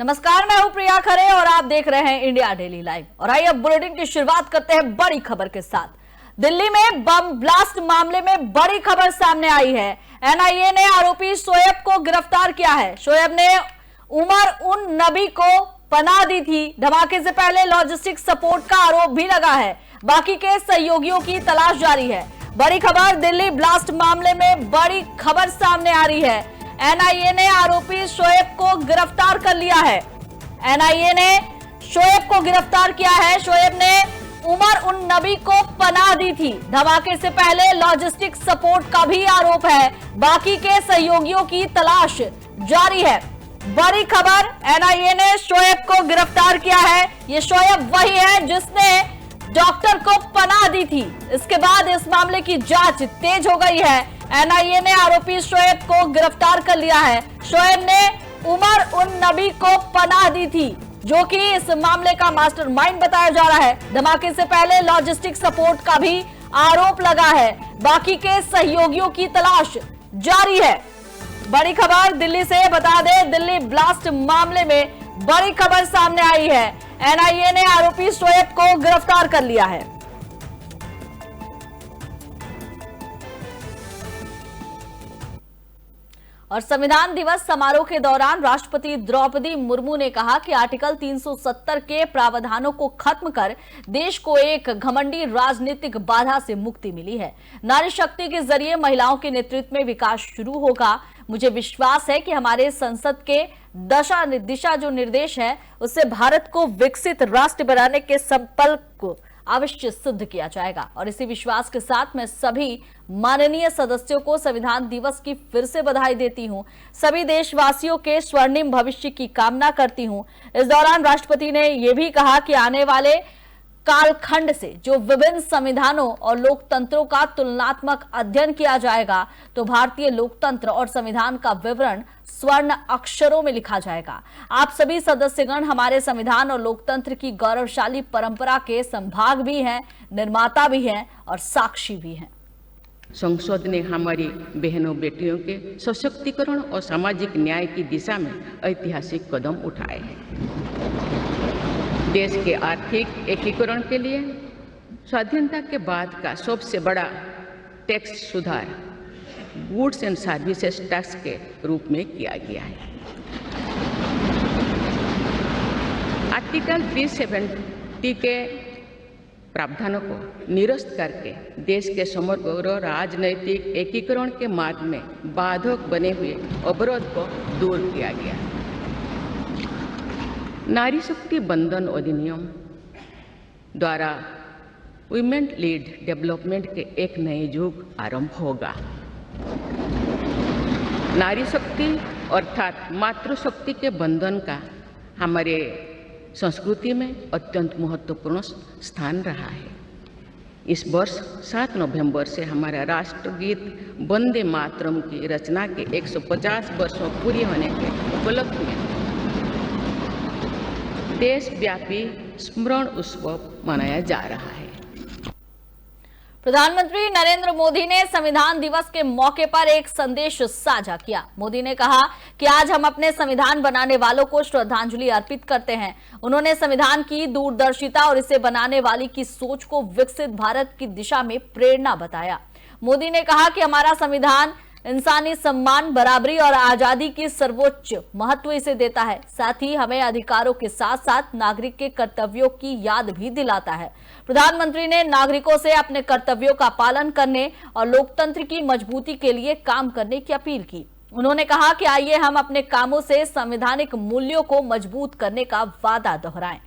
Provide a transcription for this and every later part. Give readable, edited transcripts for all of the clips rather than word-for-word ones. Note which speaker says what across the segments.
Speaker 1: नमस्कार, मैं हूं प्रिया खरे और आप देख रहे हैं इंडिया डेली लाइव। और आइए अब बुलेटिन की शुरुआत करते हैं बड़ी खबर के साथ। दिल्ली में बम ब्लास्ट मामले में बड़ी खबर सामने आई है। एनआईए ने आरोपी शोएब को गिरफ्तार किया है। शोएब ने उमर उन नबी को पनाह दी थी। धमाके से पहले लॉजिस्टिक सपोर्ट का आरोप भी लगा है। बाकी के सहयोगियों की तलाश जारी है। बड़ी खबर, दिल्ली ब्लास्ट मामले में बड़ी खबर सामने आ रही है। एनआईए ने आरोपी शोएब को गिरफ्तार कर लिया है। एनआईए ने शोएब को गिरफ्तार किया है। शोएब ने उमर उन नबी को पनाह दी थी। धमाके से पहले लॉजिस्टिक सपोर्ट का भी आरोप है। बाकी के सहयोगियों की तलाश जारी है। बड़ी खबर, एनआईए ने शोएब को गिरफ्तार किया है। ये शोएब वही है जिसने डॉक्टर को पनाह दी थी। इसके बाद इस मामले की जांच तेज हो गई है। एनआईए ने आरोपी शोएब को गिरफ्तार कर लिया है। शोएब ने उमर उन नबी को पनाह दी थी, जो कि इस मामले का मास्टरमाइंड बताया जा रहा है। धमाके से पहले लॉजिस्टिक सपोर्ट का भी आरोप लगा है। बाकी के सहयोगियों की तलाश जारी है। बड़ी खबर दिल्ली से, बता दें, दिल्ली ब्लास्ट मामले में बड़ी खबर सामने आई है। एनआईए ने आरोपी शोएब को गिरफ्तार कर लिया है। और संविधान दिवस समारोह के दौरान राष्ट्रपति द्रौपदी मुर्मू ने कहा कि आर्टिकल 370 के प्रावधानों को खत्म कर देश को एक घमंडी राजनीतिक बाधा से मुक्ति मिली है। नारी शक्ति के जरिए महिलाओं के नेतृत्व में विकास शुरू होगा। मुझे विश्वास है कि हमारे संसद के दिशा जो निर्देश है, उससे भारत को विकसित राष्ट्र बनाने के संकल्प को अवश्य सिद्ध किया जाएगा। और इसी विश्वास के साथ मैं सभी माननीय सदस्यों को संविधान दिवस की फिर से बधाई देती हूं। सभी देशवासियों के स्वर्णिम भविष्य की कामना करती हूं। इस दौरान राष्ट्रपति ने यह भी कहा कि आने वाले कालखंड से जो विभिन्न संविधानों और लोकतंत्रों का तुलनात्मक अध्ययन किया जाएगा, तो भारतीय लोकतंत्र और संविधान का विवरण स्वर्ण अक्षरों में लिखा जाएगा। आप सभी सदस्यगण हमारे संविधान और लोकतंत्र की गौरवशाली परंपरा के संभाग भी हैं, निर्माता भी हैं और साक्षी भी हैं।
Speaker 2: संसद ने हमारी बहनों बेटियों के सशक्तिकरण और सामाजिक न्याय की दिशा में ऐतिहासिक कदम उठाए हैं। देश के आर्थिक एकीकरण के लिए स्वाधीनता के बाद का सबसे बड़ा टैक्स सुधार गुड्स एंड सर्विसेज टैक्स के रूप में किया गया है। आर्टिकल 370 के प्रावधानों को निरस्त करके देश के समग्र राजनैतिक एकीकरण के मार्ग में बाधक बने हुए अवरोध को दूर किया गया। नारी शक्ति बंधन अधिनियम द्वारा वुमेन लीड डेवलपमेंट के एक नए युग आरंभ होगा। नारी शक्ति अर्थात मातृशक्ति के बंधन का हमारे संस्कृति में अत्यंत महत्वपूर्ण स्थान रहा है। इस वर्ष 7 नवंबर से हमारा राष्ट्रगीत वंदे मातरम की रचना के 150 वर्षों पूरी होने के उपलक्ष्य में देशव्यापी स्मरण उत्सव मनाया जा रहा है।
Speaker 1: प्रधानमंत्री नरेंद्र मोदी ने संविधान दिवस के मौके पर एक संदेश साझा किया। मोदी ने कहा कि आज हम अपने संविधान बनाने वालों को श्रद्धांजलि अर्पित करते हैं। उन्होंने संविधान की दूरदर्शिता और इसे बनाने वाली की सोच को विकसित भारत की दिशा में प्रेरणा बताया। मोदी ने कहा कि हमारा संविधान इंसानी सम्मान, बराबरी और आजादी की सर्वोच्च महत्व इसे देता है। साथ ही हमें अधिकारों के साथ साथ नागरिक के कर्तव्यों की याद भी दिलाता है। प्रधानमंत्री ने नागरिकों से अपने कर्तव्यों का पालन करने और लोकतंत्र की मजबूती के लिए काम करने की अपील की। उन्होंने कहा कि आइए हम अपने कामों से संवैधानिक मूल्यों को मजबूत करने का वादा दोहराएं।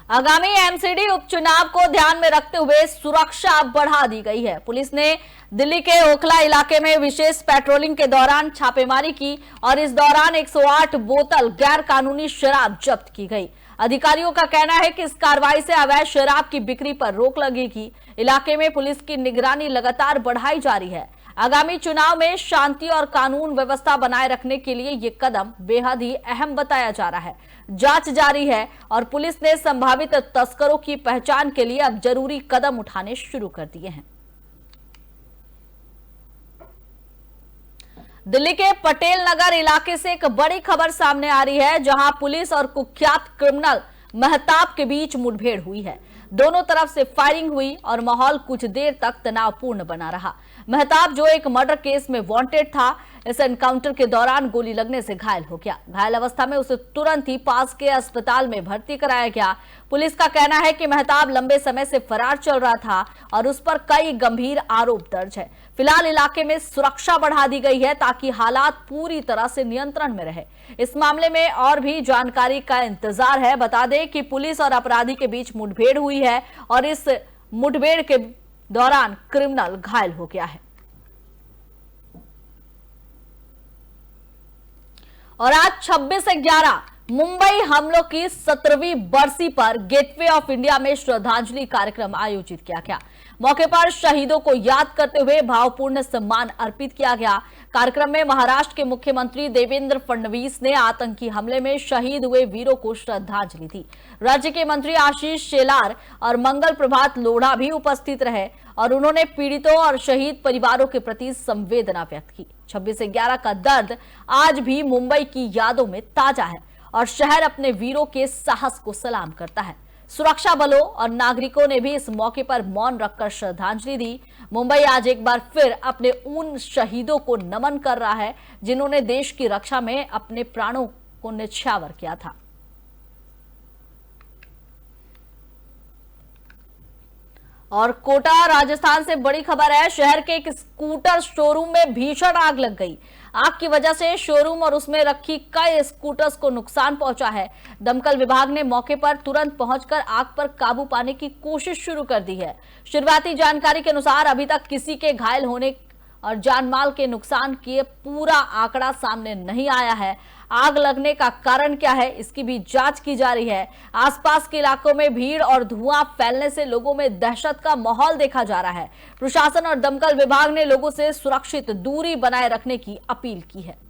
Speaker 1: आगामी एमसीडी उपचुनाव को ध्यान में रखते हुए सुरक्षा बढ़ा दी गई है। पुलिस ने दिल्ली के ओखला इलाके में विशेष पेट्रोलिंग के दौरान छापेमारी की और इस दौरान 108 बोतल गैर कानूनी शराब जब्त की गई। अधिकारियों का कहना है कि इस कार्रवाई से अवैध शराब की बिक्री पर रोक लगेगी। इलाके में पुलिस की निगरानी लगातार बढ़ाई जा रही है। आगामी चुनाव में शांति और कानून व्यवस्था बनाए रखने के लिए ये कदम बेहद ही अहम बताया जा रहा है। जांच जारी है और पुलिस ने संभावित तस्करों की पहचान के लिए अब जरूरी कदम उठाने शुरू कर दिए हैं। दिल्ली के पटेल नगर इलाके से एक बड़ी खबर सामने आ रही है, जहां पुलिस और कुख्यात क्रिमिनल महताब के बीच मुठभेड़ हुई है। दोनों तरफ से फायरिंग हुई और माहौल कुछ देर तक तनावपूर्ण बना रहा। महताब, जो एक मर्डर केस में वांटेड था, इस एनकाउंटर के दौरान गोली लगने से घायल हो गया। घायल अवस्था में उसे तुरंत ही पास के अस्पताल में भर्ती कराया गया। पुलिस का कहना है कि महताब लंबे समय से फरार चल रहा था और उस पर कई गंभीर आरोप दर्ज है। फिलहाल इलाके में सुरक्षा बढ़ा दी गई है ताकि हालात पूरी तरह से नियंत्रण में रहे। इस मामले में और भी जानकारी का इंतजार है। बता दें कि पुलिस और अपराधी के बीच मुठभेड़ हुई है और इस मुठभेड़ के दौरान क्रिमिनल घायल हो गया है। और आज 26/11 मुंबई हमलों की 17वीं बरसी पर गेटवे ऑफ इंडिया में श्रद्धांजलि कार्यक्रम आयोजित किया गया। मौके पर शहीदों को याद करते हुए भावपूर्ण सम्मान अर्पित किया गया। कार्यक्रम में महाराष्ट्र के मुख्यमंत्री देवेंद्र फडणवीस ने आतंकी हमले में शहीद हुए वीरों को श्रद्धांजलि दी। राज्य के मंत्री आशीष शेलार और मंगल प्रभात लोढ़ा भी उपस्थित रहे और उन्होंने पीड़ितों और शहीद परिवारों के प्रति संवेदना व्यक्त की। 26/11 का दर्द आज भी मुंबई की यादों में ताजा है और शहर अपने वीरों के साहस को सलाम करता है। सुरक्षा बलों और नागरिकों ने भी इस मौके पर मौन रखकर श्रद्धांजलि दी। मुंबई आज एक बार फिर अपने उन शहीदों को नमन कर रहा है जिन्होंने देश की रक्षा में अपने प्राणों को न्यौछावर किया था। और कोटा राजस्थान से बड़ी खबर है। शहर के एक स्कूटर शोरूम में भीषण आग लग गई। आग की वजह से शोरूम और उसमें रखी कई स्कूटर्स को नुकसान पहुंचा है। दमकल विभाग ने मौके पर तुरंत पहुंचकर आग पर काबू पाने की कोशिश शुरू कर दी है। शुरुआती जानकारी के अनुसार अभी तक किसी के घायल होने और जानमाल के नुकसान की पूरा आंकड़ा सामने नहीं आया है। आग लगने का कारण क्या है, इसकी भी जांच की जा रही है। आसपास के इलाकों में भीड़ और धुआं फैलने से लोगों में दहशत का माहौल देखा जा रहा है। प्रशासन और दमकल विभाग ने लोगों से सुरक्षित दूरी बनाए रखने की अपील की है।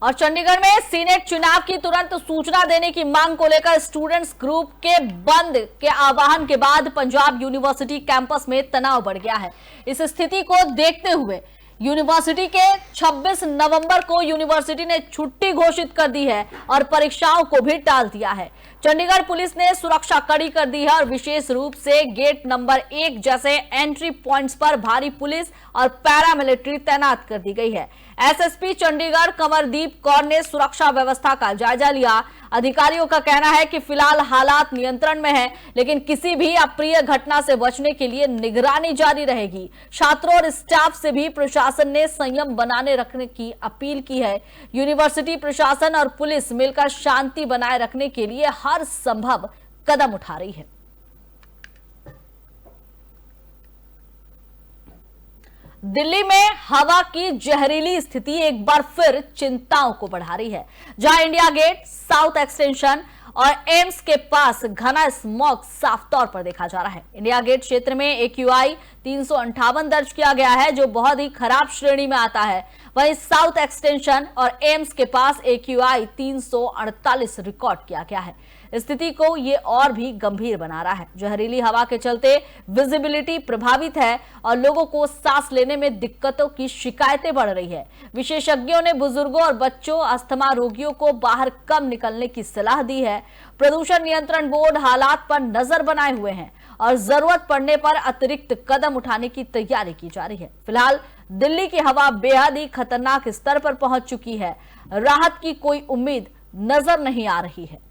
Speaker 1: और चंडीगढ़ में सीनेट चुनाव की तुरंत सूचना देने की मांग को लेकर स्टूडेंट्स ग्रुप के बंद के आह्वान के बाद पंजाब यूनिवर्सिटी कैंपस में तनाव बढ़ गया है। इस स्थिति को देखते हुए यूनिवर्सिटी के 26 नवंबर को यूनिवर्सिटी ने छुट्टी घोषित कर दी है और परीक्षाओं को भी टाल दिया है। चंडीगढ़ पुलिस ने सुरक्षा कड़ी कर दी है और विशेष रूप से गेट नंबर 1 जैसे एंट्री पॉइंट्स पर भारी पुलिस और पैरामिलिट्री तैनात कर दी गई है। एसएसपी चंडीगढ़ कमरदीप कौर ने सुरक्षा व्यवस्था का जायजा लिया। अधिकारियों का कहना है कि फिलहाल हालात नियंत्रण में है, लेकिन किसी भी अप्रिय घटना से बचने के लिए निगरानी जारी रहेगी। छात्रों और स्टाफ से भी प्रशासन ने संयम बनाने रखने की अपील की है। यूनिवर्सिटी प्रशासन और पुलिस मिलकर शांति बनाए रखने के लिए हर संभव कदम उठा रही है। दिल्ली में हवा की जहरीली स्थिति एक बार फिर चिंताओं को बढ़ा रही है, जहां इंडिया गेट, साउथ एक्सटेंशन और एम्स के पास घना स्मॉग साफ तौर पर देखा जा रहा है। इंडिया गेट क्षेत्र में AQI 358 दर्ज किया गया है, जो बहुत ही खराब श्रेणी में आता है। वहीं साउथ एक्सटेंशन और एम्स के पास AQI 348 रिकॉर्ड किया गया है। स्थिति को ये और भी गंभीर बना रहा है। जहरीली हवा के चलते विजिबिलिटी प्रभावित है और लोगों को सांस लेने में दिक्कतों की शिकायतें बढ़ रही है। विशेषज्ञों ने बुजुर्गों और बच्चों, अस्थमा रोगियों को बाहर कम निकलने की सलाह दी है। प्रदूषण नियंत्रण बोर्ड हालात पर नजर बनाए हुए हैं और जरूरत पड़ने पर अतिरिक्त कदम उठाने की तैयारी की जा रही है। फिलहाल दिल्ली की हवा बेहद ही खतरनाक स्तर पर पहुंच चुकी है। राहत की कोई उम्मीद नजर नहीं आ रही है।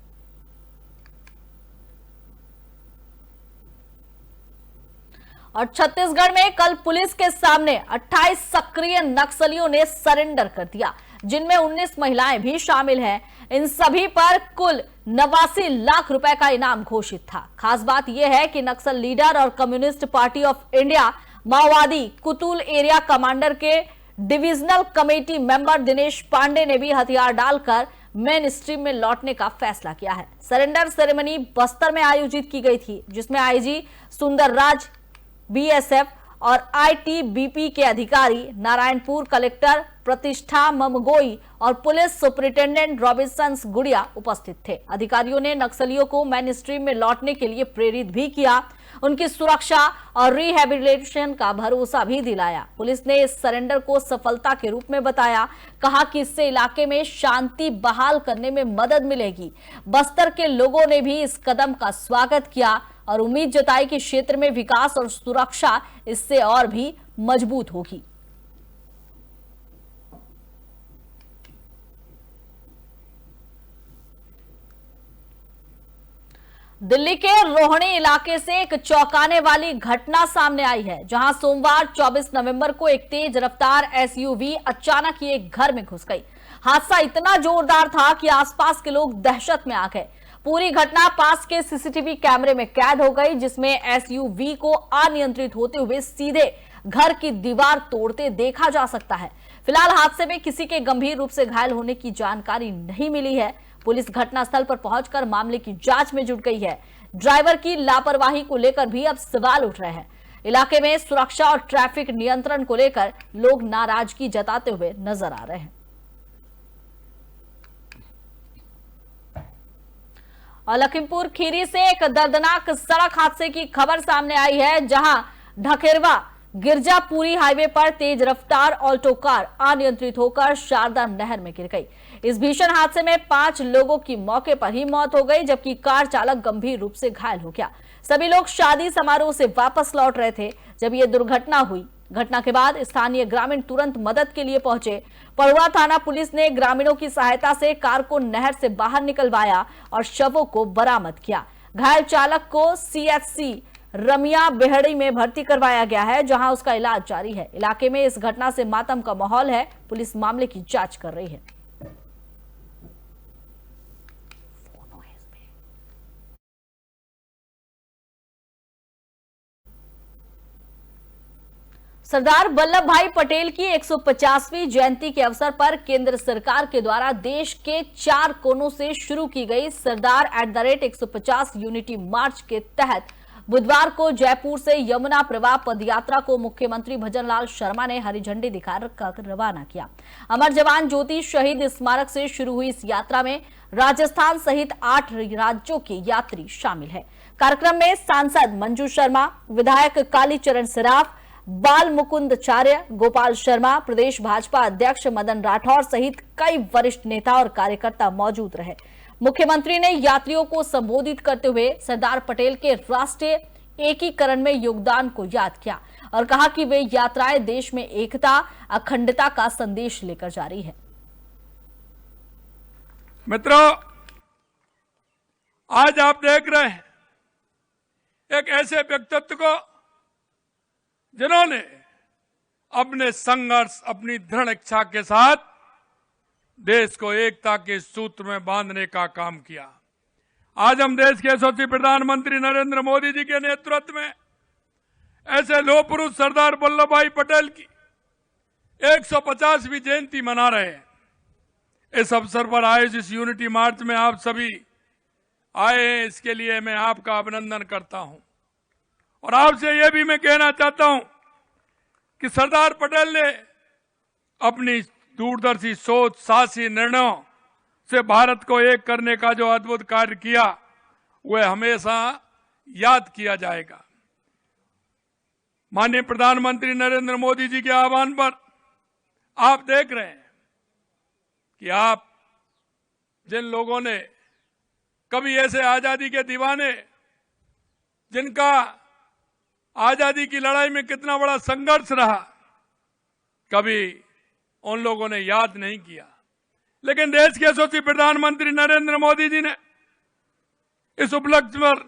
Speaker 1: और छत्तीसगढ़ में कल पुलिस के सामने 28 सक्रिय नक्सलियों ने सरेंडर कर दिया, जिनमें 19 महिलाएं भी शामिल हैं। इन सभी पर कुल 89 लाख रुपए का इनाम घोषित था। खास बात यह है कि नक्सल लीडर और कम्युनिस्ट पार्टी ऑफ इंडिया माओवादी कुतुल एरिया कमांडर के divisional committee member Dinesh Pandey ने भी हथियार डालकर मेन स्ट्रीम में लौटने का फैसला किया है। सरेंडर सेरेमनी बस्तर में आयोजित की गई थी, जिसमें आईजी सुंदर राज, BSF और आईटीबीपी के अधिकारी, नारायणपुर कलेक्टर प्रतिष्ठा ममगोई और पुलिस सुपरिटेंडेंट रॉबिन्सन गुड़िया उपस्थित थे। अधिकारियों ने नक्सलियों को मेन स्ट्रीम में लौटने के लिए प्रेरित भी किया, उनकी सुरक्षा और रिहेबिलिटेशन का भरोसा भी दिलाया। पुलिस ने इस सरेंडर को सफलता के रूप में बताया, कहा कि इससे इलाके में शांति बहाल करने में मदद मिलेगी। बस्तर के लोगों ने भी इस कदम का स्वागत किया और उम्मीद जताई कि क्षेत्र में विकास और सुरक्षा इससे और भी मजबूत होगी। दिल्ली के रोहिणी इलाके से एक चौंकाने वाली घटना सामने आई है, जहां सोमवार 24 नवंबर को एक तेज रफ्तार एसयूवी अचानक ही एक घर में घुस गई। हादसा इतना जोरदार था कि आसपास के लोग दहशत में आ गए। पूरी घटना पास के सीसीटीवी कैमरे में कैद हो गई, जिसमें एसयूवी को अनियंत्रित होते हुए सीधे घर की दीवार तोड़ते देखा जा सकता है। फिलहाल हादसे में किसी के गंभीर रूप से घायल होने की जानकारी नहीं मिली है। पुलिस घटनास्थल पर पहुंचकर मामले की जांच में जुट गई है। ड्राइवर की लापरवाही को लेकर भी अब सवाल उठ रहे हैं। इलाके में सुरक्षा और ट्रैफिक नियंत्रण को लेकर लोग नाराजगी जताते हुए नजर आ रहे हैं। और लखीमपुर खीरी से एक दर्दनाक सड़क हादसे की खबर सामने आई है, जहां ढकेरवा गिरजापुरी हाईवे पर तेज रफ्तार ऑल्टो कार अनियंत्रित होकर शारदा नहर में गिर गई। इस भीषण हादसे में 5 लोगों की मौके पर ही मौत हो गई, जबकि कार चालक गंभीर रूप से घायल हो गया। सभी लोग शादी समारोह से वापस लौट रहे थे जब यह दुर्घटना हुई। घटना के बाद स्थानीय ग्रामीण तुरंत मदद के लिए पहुंचे। पड़ुआ थाना पुलिस ने ग्रामीणों की सहायता से कार को नहर से बाहर निकलवाया और शवों को बरामद किया। घायल चालक को सीएचसी रमिया बेहड़ी में भर्ती करवाया गया है, जहां उसका इलाज जारी है। इलाके में इस घटना से मातम का माहौल है। पुलिस मामले की जांच कर रही है। सरदार वल्लभ भाई पटेल की 150वीं जयंती के अवसर पर केंद्र सरकार के द्वारा देश के 4 कोनों से शुरू की गई सरदार @150 यूनिटी मार्च के तहत बुधवार को जयपुर से यमुना प्रवाह पदयात्रा को मुख्यमंत्री भजनलाल शर्मा ने हरी झंडी दिखाकर रवाना किया। अमर जवान ज्योति शहीद स्मारक से शुरू हुई इस यात्रा में राजस्थान सहित 8 राज्यों के यात्री शामिल है। कार्यक्रम में सांसद मंजू शर्मा, विधायक कालीचरण सराफ, बाल मुकुंदाचार्य, गोपाल शर्मा, प्रदेश भाजपा अध्यक्ष मदन राठौर सहित कई वरिष्ठ नेता और कार्यकर्ता मौजूद रहे। मुख्यमंत्री ने यात्रियों को संबोधित करते हुए सरदार पटेल के राष्ट्रीय एकीकरण में योगदान को याद किया और कहा कि वे यात्राएं देश में एकता, अखंडता का संदेश लेकर जा रही है।
Speaker 3: मित्रों, आज आप देख रहे हैं एक ऐसे व्यक्तित्व को जिन्होंने अपने संघर्ष, अपनी दृढ़ इच्छा के साथ देश को एकता के सूत्र में बांधने का काम किया। आज हम देश के यशस्वी प्रधानमंत्री नरेंद्र मोदी जी के नेतृत्व में ऐसे लौह पुरुष सरदार वल्लभ भाई पटेल की 150वीं जयंती मना रहे हैं। इस अवसर पर आयोजित इस यूनिटी मार्च में आप सभी आए हैं, इसके लिए मैं आपका अभिनंदन करता हूं। और आपसे यह भी मैं कहना चाहता हूं कि सरदार पटेल ने अपनी दूरदर्शी सोच, साहसी निर्णयों से भारत को एक करने का जो अद्भुत कार्य किया, वह हमेशा याद किया जाएगा। माननीय प्रधानमंत्री नरेंद्र मोदी जी के आह्वान पर आप देख रहे हैं कि आप जिन लोगों ने कभी ऐसे आजादी के दीवाने, जिनका आजादी की लड़ाई में कितना बड़ा संघर्ष रहा, कभी उन लोगों ने याद नहीं किया। लेकिन देश के यशस्वी प्रधानमंत्री नरेंद्र मोदी जी ने इस उपलक्ष्य पर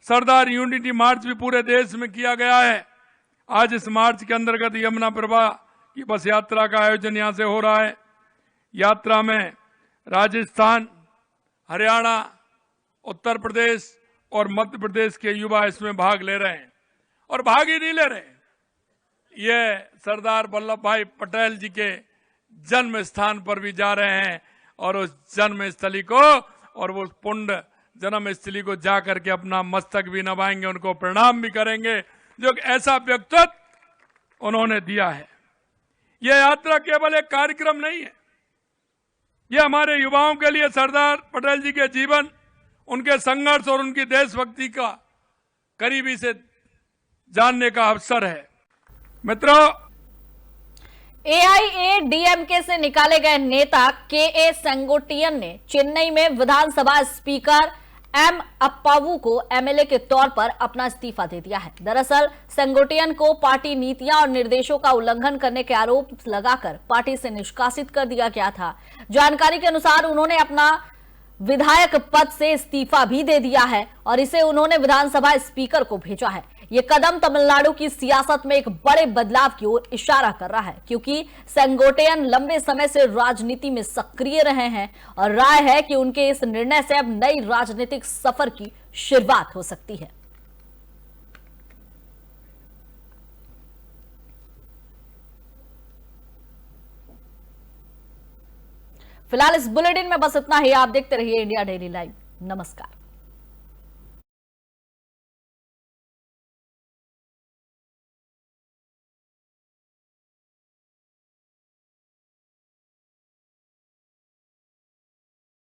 Speaker 3: सरदार यूनिटी मार्च भी पूरे देश में किया गया है। आज इस मार्च के अंतर्गत यमुना प्रवाह की बस यात्रा का आयोजन यहां से हो रहा है। यात्रा में राजस्थान, हरियाणा, उत्तर प्रदेश और मध्य प्रदेश के युवा इसमें भाग ले रहे हैं। और भाग ही नहीं ले रहे, ये सरदार वल्लभ भाई पटेल जी के जन्म स्थान पर भी जा रहे हैं और उस जन्म स्थली को और वो पुण्य जन्म स्थली को जाकर के अपना मस्तक भी नवाएंगे, उनको प्रणाम भी करेंगे। जो ऐसा व्यक्तित्व उन्होंने दिया है। यह यात्रा केवल एक कार्यक्रम नहीं है, यह हमारे युवाओं के लिए सरदार पटेल जी के जीवन, उनके संघर्ष और उनकी देशभक्ति का करीबी से जानने का अवसर है। मित्रों,
Speaker 1: एआईएडीएमके से निकाले गए नेता के सेंगोटियन ने चेन्नई में विधानसभा स्पीकर एम अप्पावू को एमएलए के तौर पर अपना इस्तीफा दे दिया है। दरअसल सेंगोटियन को पार्टी नीतियां और निर्देशों का उल्लंघन करने के आरोप लगाकर पार्टी से निष्कासित कर दिया गया था। जानकारी के अनुसार उन्होंने अपना विधायक पद से इस्तीफा भी दे दिया है और इसे उन्होंने विधानसभा स्पीकर को भेजा है। ये कदम तमिलनाडु की सियासत में एक बड़े बदलाव की ओर इशारा कर रहा है, क्योंकि सेंगोटियन लंबे समय से राजनीति में सक्रिय रहे हैं और राय है कि उनके इस निर्णय से अब नई राजनीतिक सफर की शुरुआत हो सकती है। फिलहाल इस बुलेटिन में बस इतना ही। आप देखते रहिए इंडिया डेली लाइव। नमस्कार।